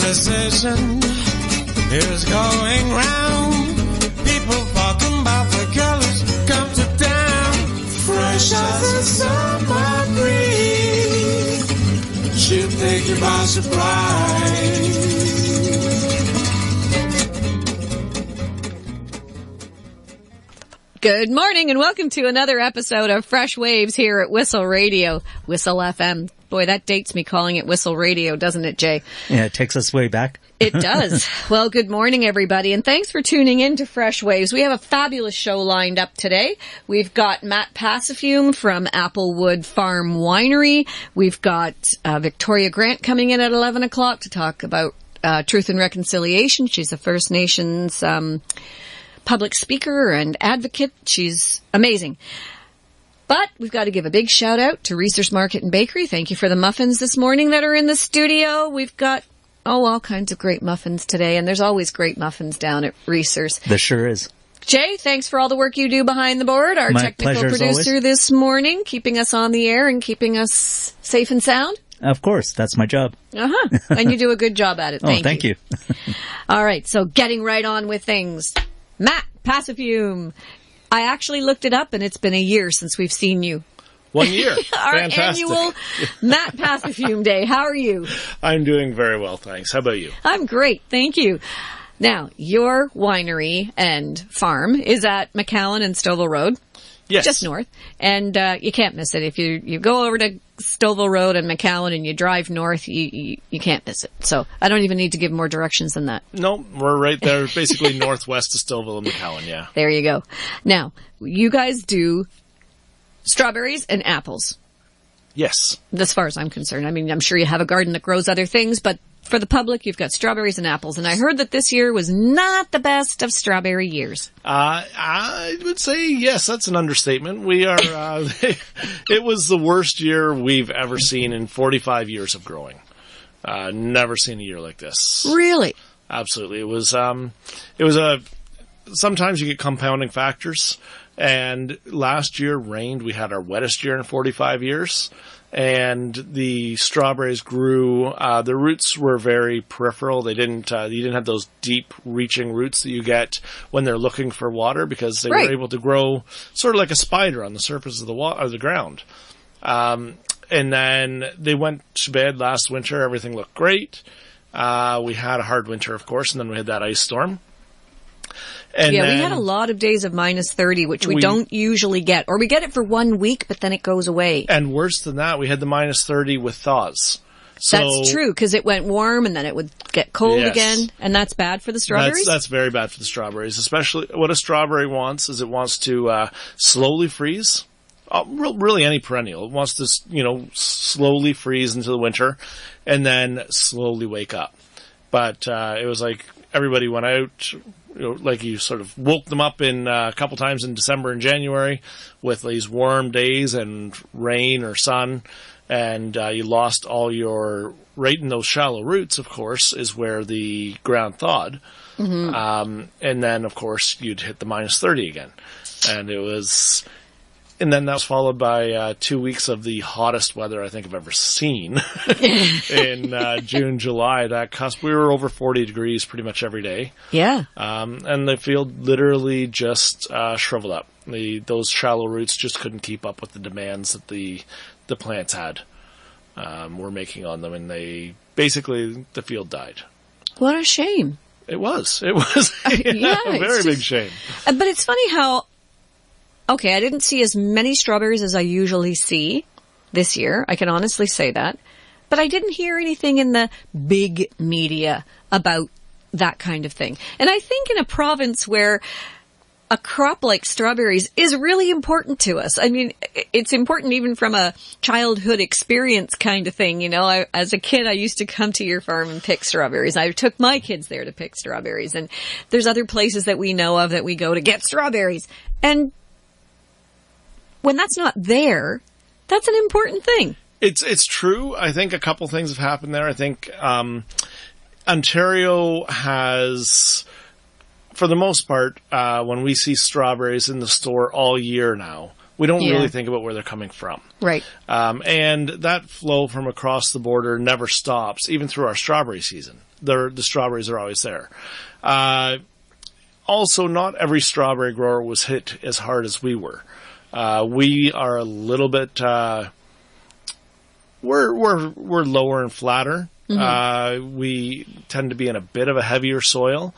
decision is going round. People talking about the colors come to town. Fresh as a summer breeze, she'll take you by surprise. Good morning and welcome to another episode of Fresh Waves here at Whistle Radio. Whistle FM. Boy, that dates me calling it Whistle Radio, doesn't it, Jay? Yeah, it takes us way back. It does. Well, good morning, everybody, and thanks for tuning in to Fresh Waves. We have a fabulous show lined up today. We've got Matt Passafiume from Applewood Farm Winery. We've got Victoria Grant coming in at 11 o'clock to talk about Truth and Reconciliation. She's a First Nations public speaker and advocate. She's amazing. But we've got to give a big shout out to Reese's Market and Bakery. Thank you for the muffins this morning that are in the studio. We've got, all kinds of great muffins today, and there's always great muffins down at Reese's. There sure is. Jay, thanks for all the work you do behind the board. Our technical producer this morning, keeping us on the air and keeping us safe and sound. Of course, that's my job. And you do a good job at it. Thank you. All right, so getting right on with things. Matt Passafiume. I actually looked it up, and it's been a year since we've seen you. 1 year. Our Fantastic. annual Matt Passafiume Day. How are you? I'm doing very well, thanks. How about you? I'm great, thank you. Now, your winery and farm is at McAllen and Stouffville Road. Yes. Just north. And you can't miss it. If you go over to Stouffville Road and McAllen and you drive north, you can't miss it. So I don't even need to give more directions than that. No, we're right there, basically northwest of Stouffville and McAllen, yeah. There you go. Now, you guys do strawberries and apples. Yes. As far as I'm concerned. I mean, I'm sure you have a garden that grows other things, but for the public, you've got strawberries and apples. And I heard that this year was not the best of strawberry years. I would say, yes, that's an understatement. We are, it was the worst year we've ever seen in 45 years of growing. Never seen a year like this. Really? Absolutely. It was sometimes you get compounding factors. And last year rained. We had our wettest year in 45 years. And the strawberries grew. The roots were very peripheral. You didn't have those deep reaching roots that you get when they're looking for water, because they were able to grow sort of like a spider on the surface of the ground. And then they went to bed last winter. Everything looked great. We had a hard winter, of course, and then we had that ice storm. And we had a lot of days of minus 30, which we don't usually get. Or we get it for 1 week, but then it goes away. And worse than that, we had the minus 30 with thaws. So, that's true, because it went warm and then it would get cold again. And that's bad for the strawberries? That's very bad for the strawberries. Especially what a strawberry wants is it wants to slowly freeze. Really any perennial. It wants to, slowly freeze into the winter and then slowly wake up. But it was like everybody went out... like you sort of woke them up in a couple times in December and January with these warm days and rain or sun, and you lost all your, right in those shallow roots, of course, is where the ground thawed. Mm-hmm. And then, of course, you'd hit the minus 30 again. And then that was followed by 2 weeks of the hottest weather I think I've ever seen in June, July. That cusp, we were over 40 degrees pretty much every day. Yeah. And the field literally just shriveled up. Those shallow roots just couldn't keep up with the demands that the plants had were making on them, and the field died. What a shame. It was a very big shame. But it's funny how... Okay, I didn't see as many strawberries as I usually see this year. I can honestly say that. But I didn't hear anything in the big media about that kind of thing. And I think in a province where a crop like strawberries is really important to us. I mean, it's important even from a childhood experience kind of thing. As a kid, I used to come to your farm and pick strawberries. I took my kids there to pick strawberries. And there's other places that we know of that we go to get strawberries. And when that's not there, that's an important thing. It's true. I think a couple things have happened there. I think Ontario has, for the most part, when we see strawberries in the store all year now, We don't Yeah. really think about where they're coming from. Right. And that flow from across the border never stops, even through our strawberry season. The strawberries are always there. Also, not every strawberry grower was hit as hard as we were. We are a little bit, we're lower and flatter. We tend to be in a bit of a heavier soil.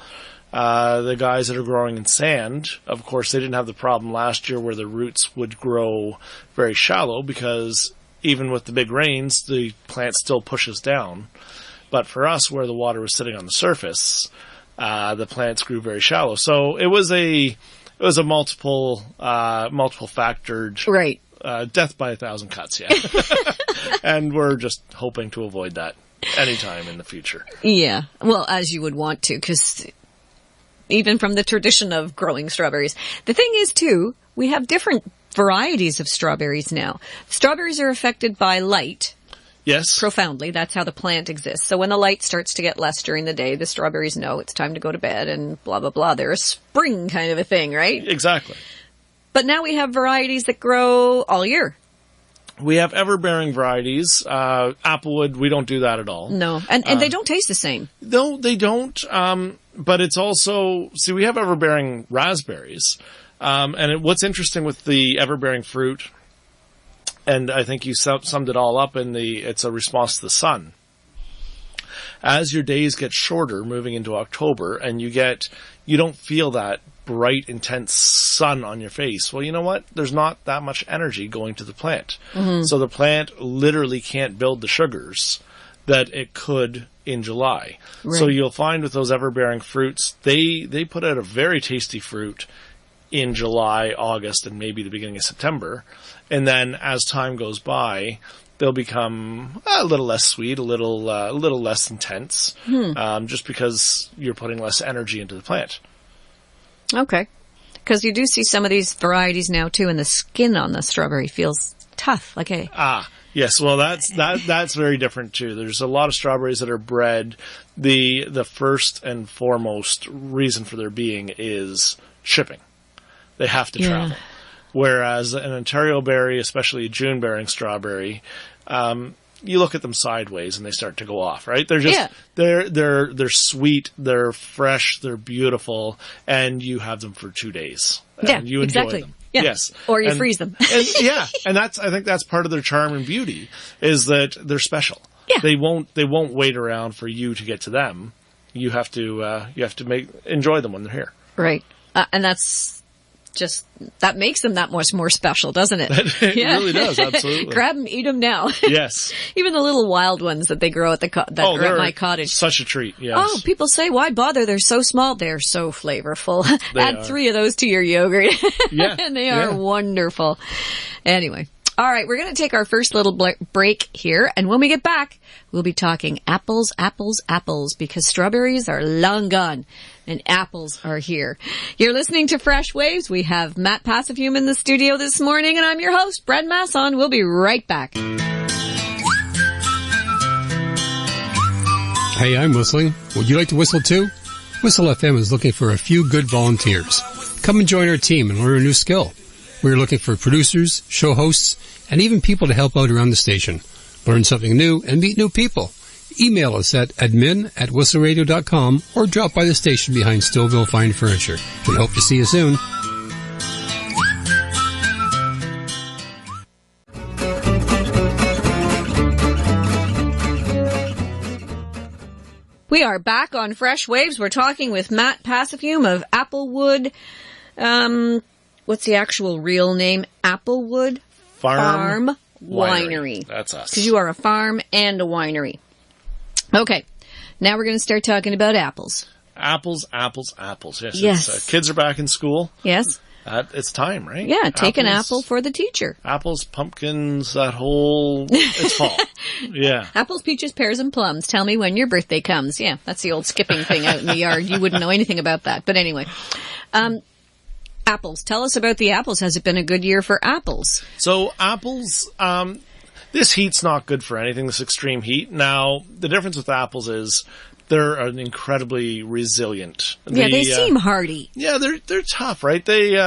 The guys that are growing in sand, of course, they didn't have the problem last year where the roots would grow very shallow because even with the big rains, the plant still pushes down. But for us, where the water was sitting on the surface, the plants grew very shallow. So it was a multiple factored Right. death by 1,000 cuts. Yeah, and we're just hoping to avoid that anytime in the future. Yeah. Well, as you would want to, because even from the tradition of growing strawberries. The thing is, too, we have different varieties of strawberries now. Strawberries are affected by light Yes. profoundly. That's how the plant exists. So when the light starts to get less during the day, the strawberries know it's time to go to bed and blah, blah, blah. They're a spring kind of a thing, right? Exactly. But now we have varieties that grow all year. We have ever-bearing varieties. Applewood, we don't do that at all. No. And they don't taste the same. No, they don't. But it's also, see, we have ever-bearing raspberries. What's interesting with the ever-bearing fruit, and I think you summed it all up it's a response to the sun. As your days get shorter moving into October and you don't feel that bright, intense sun on your face. Well, you know what? There's not that much energy going to the plant. So the plant literally can't build the sugars that it could in July. Right. So you'll find with those ever-bearing fruits, they put out a very tasty fruit in July, August, and maybe the beginning of September. And then as time goes by, they'll become a little less sweet, a little less intense, just because you're putting less energy into the plant. Okay. Because you do see some of these varieties now, too, and the skin on the strawberry feels tough. Like a... Yes, well, that's very different too. There's a lot of strawberries that are bred. The first and foremost reason for their being is shipping. They have to travel. Whereas an Ontario berry, especially a June-bearing strawberry, you look at them sideways and they start to go off, right? They're just they're sweet, they're fresh, they're beautiful, and you have them for 2 days. And you enjoy them. Yeah. Yes. Or you freeze them. And I think that's part of their charm and beauty is that they're special. Yeah. They won't wait around for you to get to them. You have to enjoy them when they're here. Right. And that makes them that much more special, doesn't it? It really does, absolutely. Grab them, eat them now. Yes. Even the little wild ones that they grow at are at my cottage. Such a treat, yes. Oh, people say, why bother? They're so small. They're so flavorful. Add 3 of those to your yogurt. Yeah. And they are wonderful. Anyway. All right, we're going to take our first little break here, and when we get back, we'll be talking apples, because strawberries are long gone, and apples are here. You're listening to Fresh Waves. We have Matt Passafiume in the studio this morning, and I'm your host, Brad Masson. We'll be right back. Hey, I'm whistling. Would you like to whistle too? Whistle FM is looking for a few good volunteers. Come and join our team and learn a new skill. We're looking for producers, show hosts, and even people to help out around the station. Learn something new and meet new people. Email us at admin@whistleradio.com or drop by the station behind Stillville Fine Furniture. We hope to see you soon. We are back on Fresh Waves. We're talking with Matt Passafiume of Applewood. What's the actual real name? Applewood Farm Winery. That's us. Because you are a farm and a winery. Okay. Now we're going to start talking about apples. Apples. Yes. Kids are back in school. Yes. It's time, right? Yeah, take an Apples, apple for the teacher. Apples, pumpkins, it's fall. Yeah. Apples, peaches, pears, and plums. Tell me when your birthday comes. Yeah, that's the old skipping thing out in the yard. You wouldn't know anything about that. But anyway. Apples. Tell us about the apples. Has it been a good year for apples? So apples, This heat's not good for anything, this extreme heat. Now, the difference with apples is they're incredibly resilient. Yeah, they seem hardy. Yeah, they're tough, right? They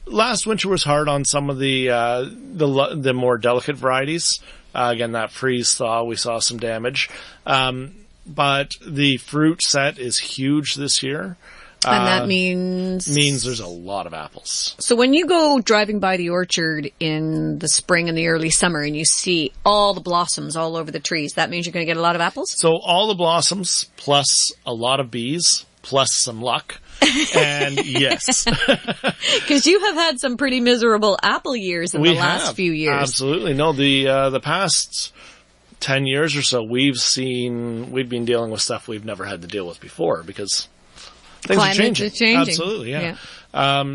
last winter was hard on some of the more delicate varieties. Again, that freeze thaw, we saw some damage. But the fruit set is huge this year. And that means there's a lot of apples. So when you go driving by the orchard in the spring and the early summer and you see all the blossoms all over the trees, that means you're going to get a lot of apples? So all the blossoms plus a lot of bees plus some luck. And yes. Because you have had some pretty miserable apple years in the last few years. Absolutely. No, the past 10 years or so, we've been dealing with stuff we've never had to deal with before because things are changing. Absolutely, yeah.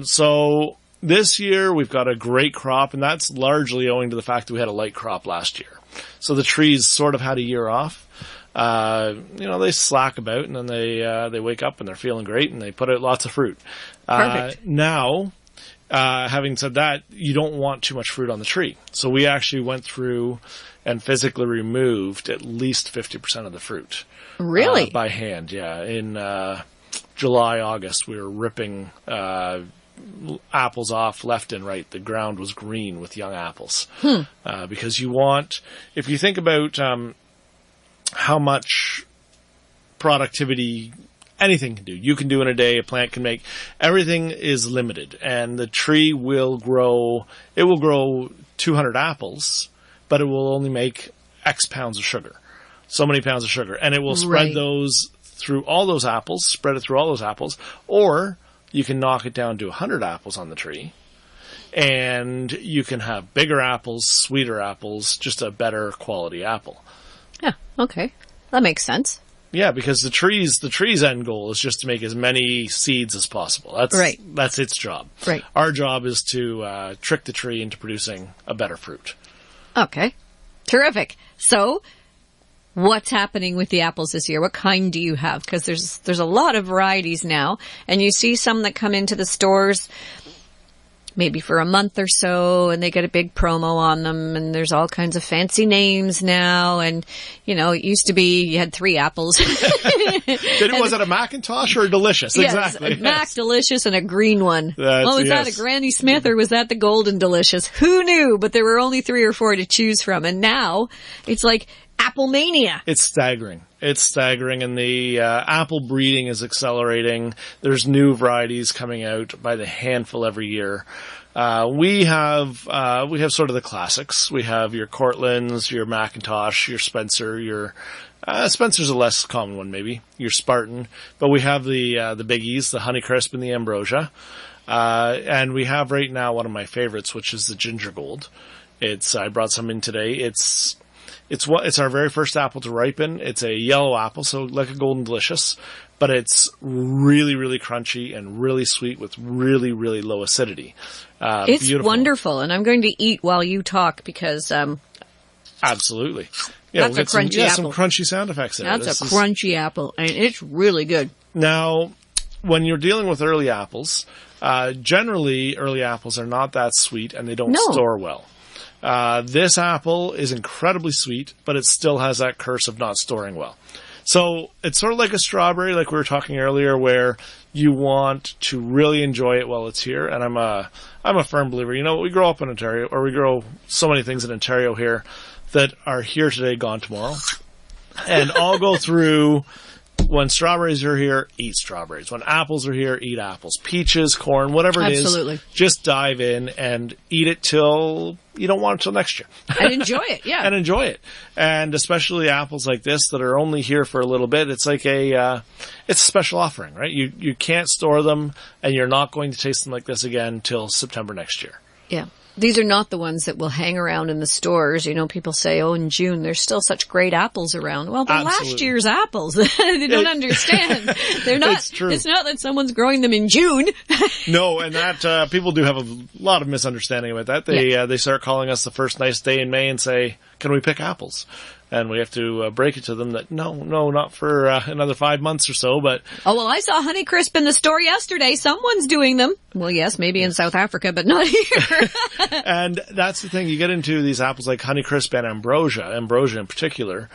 So this year we've got a great crop, and that's largely owing to the fact that we had a light crop last year. So the trees sort of had a year off. They slack about, and then they wake up and they're feeling great, and they put out lots of fruit. Perfect. Now, having said that, you don't want too much fruit on the tree. So we actually went through and physically removed at least 50% of the fruit. Really? By hand, yeah. In July, August, we were ripping apples off left and right. The ground was green with young apples. Because if you think about how much productivity anything can do, you can do in a day, a plant can make, everything is limited. And the tree will grow 200 apples, but it will only make X pounds of sugar. So many pounds of sugar. And it will spread those through all those apples, or you can knock it down to 100 apples on the tree, and you can have bigger apples, sweeter apples, just a better quality apple. Yeah, okay. That makes sense. Yeah, because the tree's end goal is just to make as many seeds as possible. That's its job. Right. Our job is to trick the tree into producing a better fruit. Okay. Terrific. So, what's happening with the apples this year? What kind do you have? Because there's a lot of varieties now, and you see some that come into the stores maybe for a month or so, and they get a big promo on them, and there's all kinds of fancy names now, and, it used to be you had 3 apples. Was it a Macintosh or a Delicious? Yes, Exactly. A Mac Delicious and a green one. Was yes. that a Granny Smith or was that the Golden Delicious? Who knew? But there were only 3 or 4 to choose from, and now it's like Apple Mania. It's staggering. And the apple breeding is accelerating. There's new varieties coming out by the handful every year. We have sort of the classics. We have your Cortlands, your Macintosh, your Spencer, Spencer's a less common one maybe, your Spartan. But we have the biggies, the Honeycrisp and the Ambrosia. And we have right now one of my favorites, which is the Ginger Gold. I brought some in today. It's our very first apple to ripen. It's a yellow apple, so like a Golden Delicious, but it's really, really crunchy and really sweet with really, really low acidity. It's beautiful. Wonderful, and I'm going to eat while you talk because absolutely. Yeah, that's a crunchy apple. Some crunchy sound effects there. That's a crunchy apple, and it's really good. Now, when you're dealing with early apples, generally early apples are not that sweet and they don't store well. This apple is incredibly sweet, but it still has that curse of not storing well. So it's sort of like a strawberry, like we were talking earlier, where you want to really enjoy it while it's here. And I'm a firm believer. We grow up in Ontario, or we grow so many things in Ontario here that are here today, gone tomorrow. And I'll go through, when strawberries are here, eat strawberries. When apples are here, eat apples. Peaches, corn, whatever it is, just dive in and eat it till you don't want it till next year. And enjoy it, yeah. And enjoy it. And especially apples like this that are only here for a little bit, it's like it's a special offering, right? You can't store them, and you're not going to taste them like this again till September next year. Yeah. These are not the ones that will hang around in the stores. People say, in June, there's still such great apples around. Well, they're last year's apples. They don't understand. They're not. It's true. It's not that someone's growing them in June. No, and that people do have a lot of misunderstanding about that. They start calling us the first nice day in May and say, "Can we pick apples?" And we have to break it to them that no, not for another 5 months or so. But oh, well, I saw Honeycrisp in the store yesterday. Someone's doing them. Well, yes, maybe in South Africa, but not here. and that's the thing. You get into these apples like Honeycrisp and Ambrosia in particular,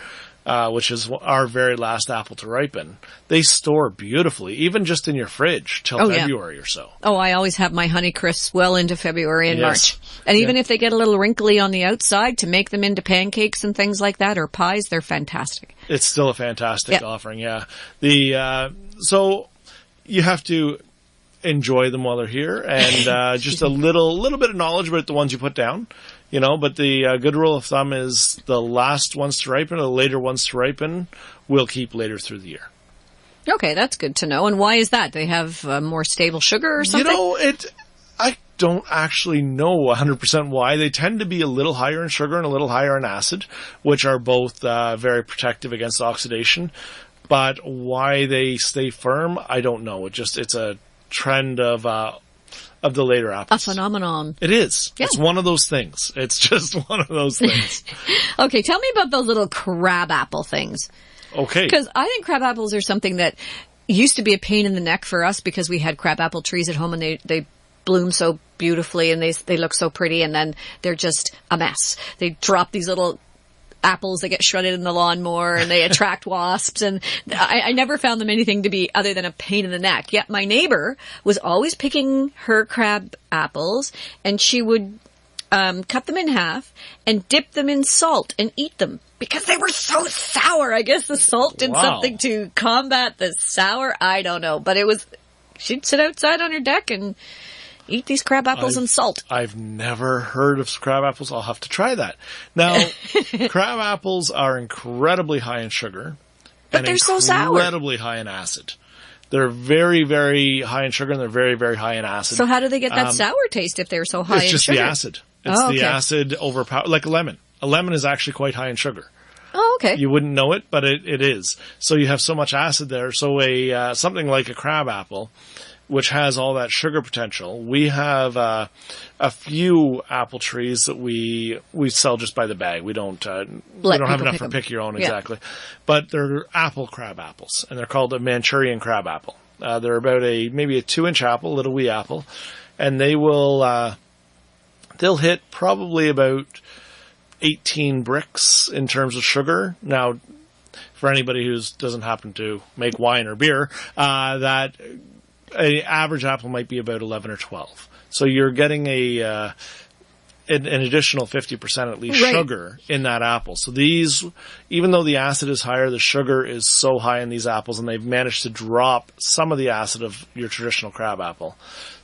which is our very last apple to ripen. They store beautifully, even just in your fridge till February or so. Oh, I always have my Honeycrisps well into February and March. And even if they get a little wrinkly on the outside, to make them into pancakes and things like that or pies, they're fantastic. It's still a fantastic offering, yeah. So you have to enjoy them while they're here, and just a little bit of knowledge about the ones you put down. But the good rule of thumb is the last ones to ripen or the later ones to ripen will keep later through the year. Okay, that's good to know. And why is that? They have more stable sugar or something? I don't actually know 100% why. They tend to be a little higher in sugar and a little higher in acid, which are both very protective against oxidation. But why they stay firm, I don't know. It's a trend of the later apples. A phenomenon. It is. Yeah. It's one of those things. It's just one of those things. Okay, tell me about those little crab apple things. Okay. Because I think crab apples are something that used to be a pain in the neck for us because we had crab apple trees at home and they bloom so beautifully and they look so pretty, and then they're just a mess. They drop these little apples that get shredded in the lawnmower and they attract wasps, and I never found them anything to be other than a pain in the neck. Yet my neighbor was always picking her crab apples, and she would cut them in half and dip them in salt and eat them because they were so sour. I guess the salt did something to combat the sour. I don't know, but she'd sit outside on her deck and eat these crab apples and salt. I've never heard of crab apples. I'll have to try that. Now, crab apples are incredibly high in sugar. But they're so sour. Incredibly high in acid. They're very, very high in sugar, and they're very, very high in acid. So how do they get that sour taste if they're so high in sugar? It's just the acid. It's the acid overpower, like a lemon. A lemon is actually quite high in sugar. Oh, okay. You wouldn't know it, but it is. So you have so much acid there. So something like a crab apple, which has all that sugar potential. We have a few apple trees that we sell just by the bag. We don't have enough for pick your own exactly. But they're apple crab apples, and they're called a Manchurian crab apple. They're about maybe a 2-inch apple, a little wee apple, and they'll hit probably about 18 bricks in terms of sugar. Now, for anybody who doesn't happen to make wine or beer, that an average apple might be about 11 or 12. So you're getting an additional 50% at least sugar in that apple. So these, even though the acid is higher, the sugar is so high in these apples, and they've managed to drop some of the acid of your traditional crab apple.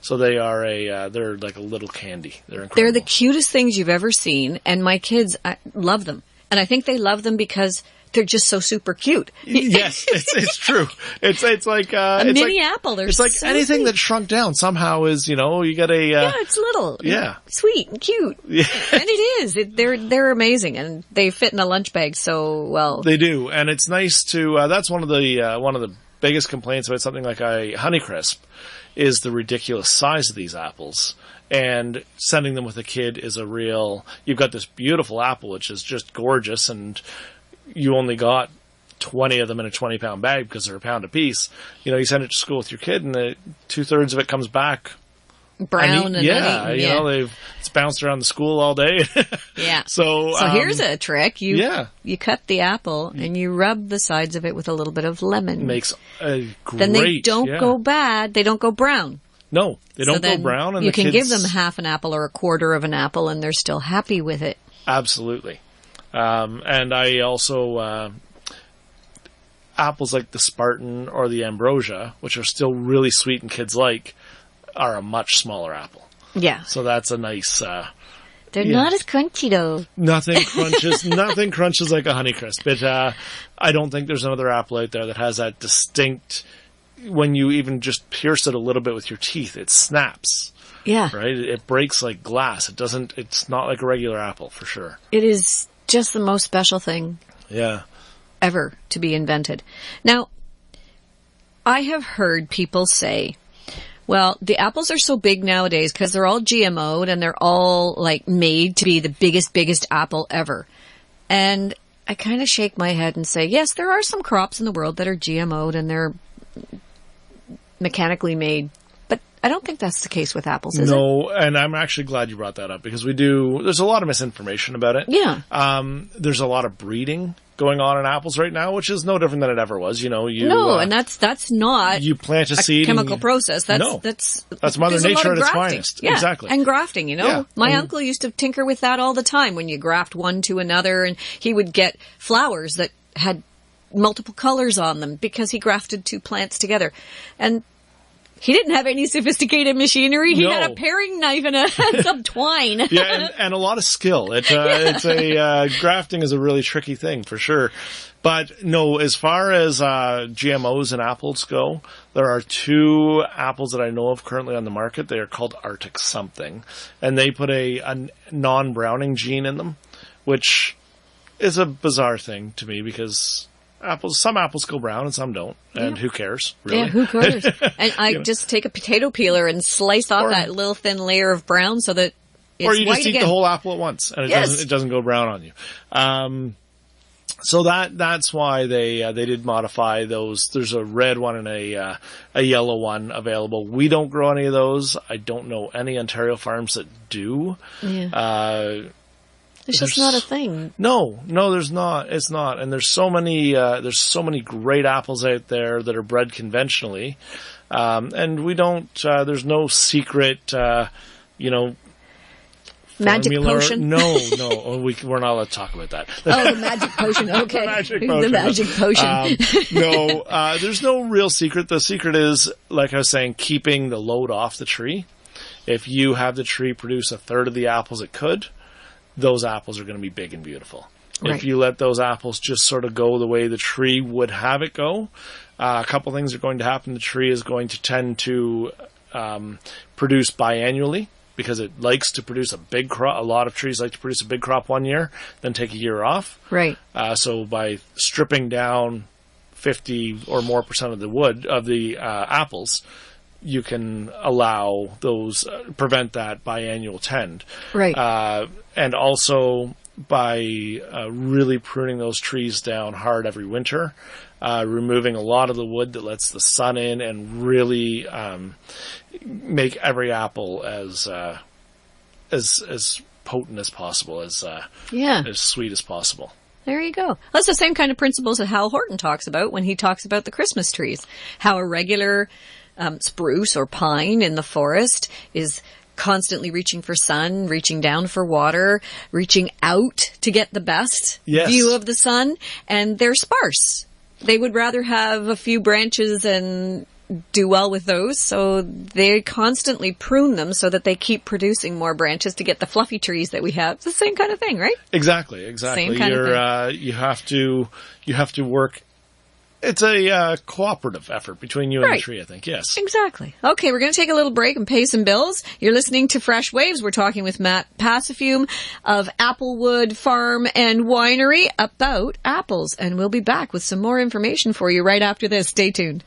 So they are they're like a little candy. They're incredible. They're the cutest things you've ever seen, and my kids love them. And I think they love them because they're just so super cute. Yes, it's true. It's like a mini apple. It's like so anything sweet. that's shrunk down somehow is, you get a it's little, sweet and cute, and it is. They're amazing, and they fit in a lunch bag so well. They do, and it's nice to. That's one of the biggest complaints about something like a Honeycrisp is the ridiculous size of these apples. And sending them with a kid is a real. You've got this beautiful apple, which is just gorgeous, and you only got 20 of them in a 20-pound bag because they're a pound a piece. You send it to school with your kid, and 2/3 of it comes back brown. It's bounced around the school all day. Yeah. So here's a trick. You cut the apple and you rub the sides of it with a little bit of lemon. Makes a great. Then they don't go bad. They don't go brown. No, they don't go brown. And you can give them half an apple or a quarter of an apple, and they're still happy with it. Absolutely. And I also, apples like the Spartan or the Ambrosia, which are still really sweet and kids like, are a much smaller apple. Yeah. So that's a nice, they're not as crunchy though. Nothing crunches like a Honeycrisp. But, I don't think there's another apple out there that has that distinct, when you even just pierce it a little bit with your teeth, it snaps. Yeah. Right? It breaks like glass. It's not like a regular apple for sure. It is just the most special thing ever to be invented. Now, I have heard people say, well, the apples are so big nowadays because they're all GMO'd and they're all like made to be the biggest apple ever. And I kind of shake my head and say, yes, there are some crops in the world that are GMO'd and they're mechanically made. But I don't think that's the case with apples, is it? No, and I'm actually glad you brought that up because there's a lot of misinformation about it. Yeah. There's a lot of breeding going on in apples right now, which is no different than it ever was. And that's not you plant a seed chemical process. That's Mother there's a lot Nature of at its grafting. finest. Yeah. Exactly. And grafting, Yeah. My uncle used to tinker with that all the time when you graft one to another, and he would get flowers that had multiple colors on them because he grafted two plants together. And he didn't have any sophisticated machinery. He had a paring knife and some twine. Yeah, and a lot of skill. Grafting is a really tricky thing for sure. But no, as far as GMOs and apples go, there are two apples that I know of currently on the market. They are called Arctic something, and they put a non-browning gene in them, which is a bizarre thing to me because some apples go brown and some don't, and who cares, really? Yeah, who cares? And I just take a potato peeler and slice off that little thin layer of brown so that it's or you white just eat again. the whole apple at once, and it doesn't go brown on you. So that's why they did modify those. There's a red one and a yellow one available. We don't grow any of those. I don't know any Ontario farms that do. Yeah. It's just not a thing. No, there's not. It's not. And there's so many great apples out there that are bred conventionally. And we don't, there's no secret, magic formula. potion? No. We're not allowed to talk about that. Oh, the magic potion. Okay. The magic potion. No, there's no real secret. The secret is, like I was saying, keeping the load off the tree. If you have the tree produce a third of the apples it could, those apples are going to be big and beautiful. Right. If you let those apples just sort of go the way the tree would have it go, a couple things are going to happen. The tree is going to tend to produce biannually because it likes to produce a big crop. A lot of trees like to produce a big crop one year, then take a year off. Right. So by stripping down 50 or more % of the wood of the apples, you can allow those, prevent that biannual tend. Right. And also by really pruning those trees down hard every winter, removing a lot of the wood that lets the sun in and really make every apple as potent as possible, as sweet as possible. There you go. That's the same kind of principles that Hal Horton talks about when he talks about the Christmas trees. How a regular spruce or pine in the forest is constantly reaching for sun, reaching down for water, reaching out to get the best view of the sun, and they're sparse. They would rather have a few branches and do well with those, so they constantly prune them so that they keep producing more branches to get the fluffy trees that we have. It's the same kind of thing, right? Exactly. Same kind of thing. You have to work. It's a cooperative effort between you and the tree, I think. Yes. Exactly. Okay, we're going to take a little break and pay some bills. You're listening to Fresh Waves. We're talking with Matt Passafiume of Applewood Farm and Winery about apples. And we'll be back with some more information for you right after this. Stay tuned.